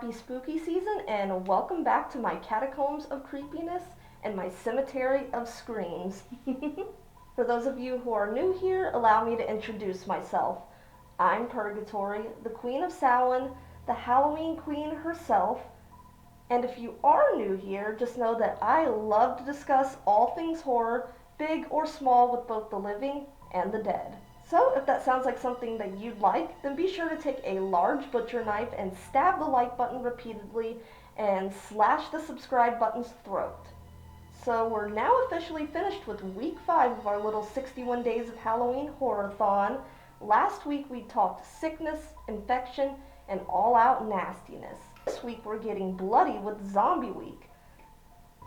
happy spooky season, and welcome back to my catacombs of creepiness and my cemetery of screams. For those of you who are new here, allow me to introduce myself. I'm Purgatory, the Queen of Samhain, the Halloween Queen herself. And if you are new here, just know that I love to discuss all things horror, big or small, with both the living and the dead. So if that sounds like something that you'd like, then be sure to take a large butcher knife and stab the like button repeatedly and slash the subscribe button's throat. So we're now officially finished with week 5 of our little 61 days of Halloween horror-thon. Last week we talked sickness, infection, and all-out nastiness. This week we're getting bloody with Zombie Week.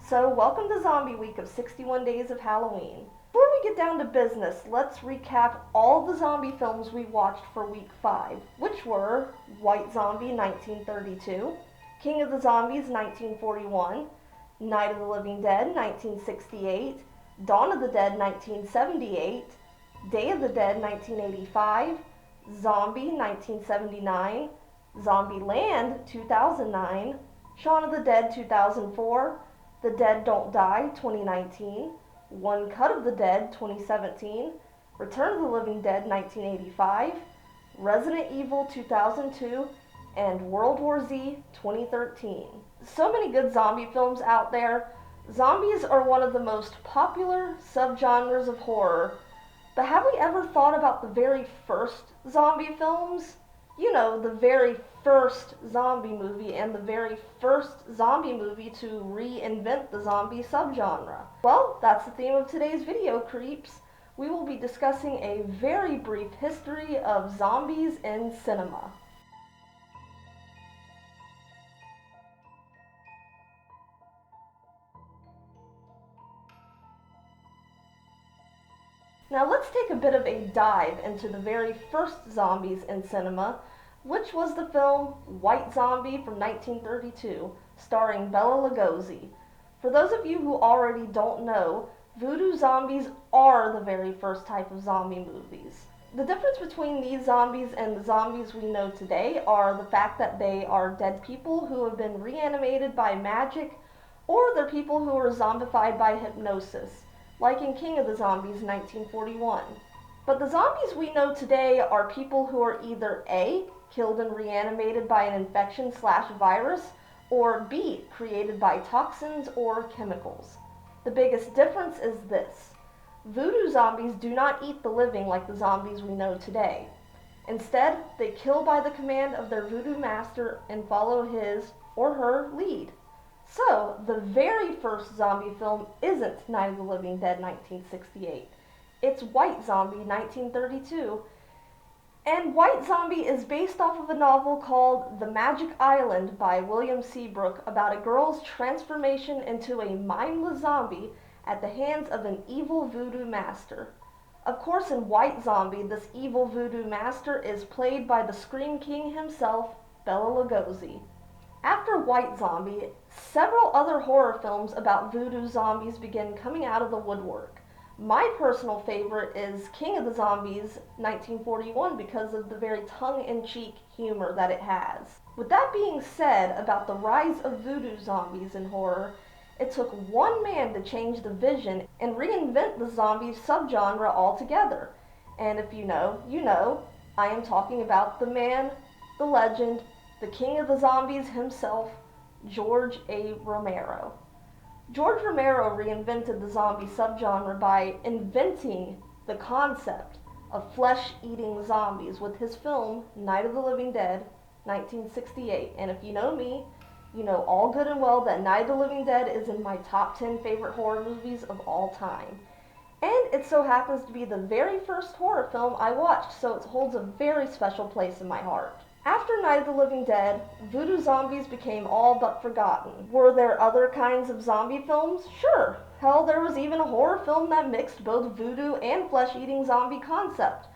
So welcome to Zombie Week of 61 Days of Halloween. Before we get down to business, let's recap all the zombie films we watched for week 5, which were White Zombie 1932, King of the Zombies 1941, Night of the Living Dead 1968, Dawn of the Dead 1978, Day of the Dead 1985, Zombie 1979, Zombieland 2009, Shaun of the Dead 2004, The Dead Don't Die 2019, One Cut of the Dead 2017, Return of the Living Dead 1985, Resident Evil 2002, and World War Z 2013. So many good zombie films out there. Zombies are one of the most popular subgenres of horror, but have we ever thought about the very first zombie films? You know, the very first zombie movie and the very first zombie movie to reinvent the zombie subgenre. Well, that's the theme of today's video, creeps. We will be discussing a very brief history of zombies in cinema. Now let's take a bit of a dive into the very first zombies in cinema, which was the film White Zombie from 1932, starring Bela Lugosi. For those of you who already don't know, Voodoo Zombies are the very first type of zombie movies. The difference between these zombies and the zombies we know today are the fact that they are dead people who have been reanimated by magic, or they're people who are zombified by hypnosis, like in King of the Zombies 1941. But the zombies we know today are people who are either A, killed and reanimated by an infection/virus, or B, created by toxins or chemicals. The biggest difference is this: Voodoo zombies do not eat the living like the zombies we know today. Instead, they kill by the command of their voodoo master and follow his or her lead. So, the very first zombie film isn't Night of the Living Dead 1968. It's White Zombie 1932. And White Zombie is based off of a novel called The Magic Island by William Seabrook, about a girl's transformation into a mindless zombie at the hands of an evil voodoo master. Of course, in White Zombie, this evil voodoo master is played by the Scream King himself, Bela Lugosi. After White Zombie, several other horror films about voodoo zombies began coming out of the woodwork. My personal favorite is King of the Zombies 1941 because of the very tongue-in-cheek humor that it has. With that being said about the rise of voodoo zombies in horror, it took one man to change the vision and reinvent the zombie subgenre altogether. And if you know, you know, I am talking about the man, the legend, the king of the zombies himself, George A. Romero. George Romero reinvented the zombie subgenre by inventing the concept of flesh-eating zombies with his film Night of the Living Dead 1968. And if you know me, you know all good and well that Night of the Living Dead is in my top 10 favorite horror movies of all time. And it so happens to be the very first horror film I watched, so it holds a very special place in my heart. After Night of the Living Dead, voodoo zombies became all but forgotten. Were there other kinds of zombie films? Sure. Hell, there was even a horror film that mixed both voodoo and flesh-eating zombie concept,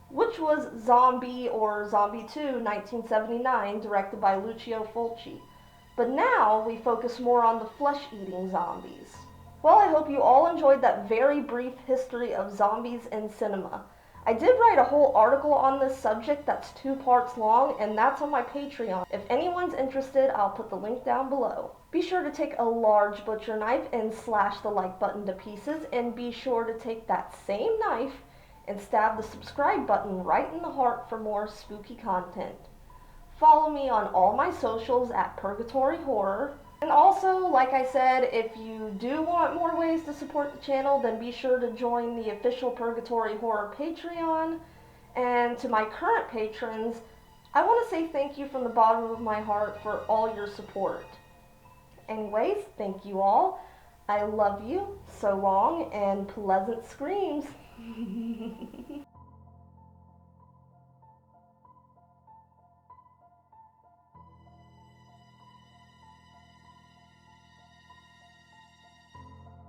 which was Zombie or Zombie 2 1979, directed by Lucio Fulci. But now we focus more on the flesh-eating zombies. Well, I hope you all enjoyed that very brief history of zombies in cinema. I did write a whole article on this subject that's 2 parts long, and that's on my Patreon. If anyone's interested, I'll put the link down below. Be sure to take a large butcher knife and slash the like button to pieces, and be sure to take that same knife and stab the subscribe button right in the heart for more spooky content. Follow me on all my socials at PurgatoriHorror. And also, like I said, if you do want more ways to support the channel, then be sure to join the official Purgatory Horror Patreon. And to my current patrons, I want to say thank you from the bottom of my heart for all your support. Anyways, thank you all. I love you. So long, and pleasant screams.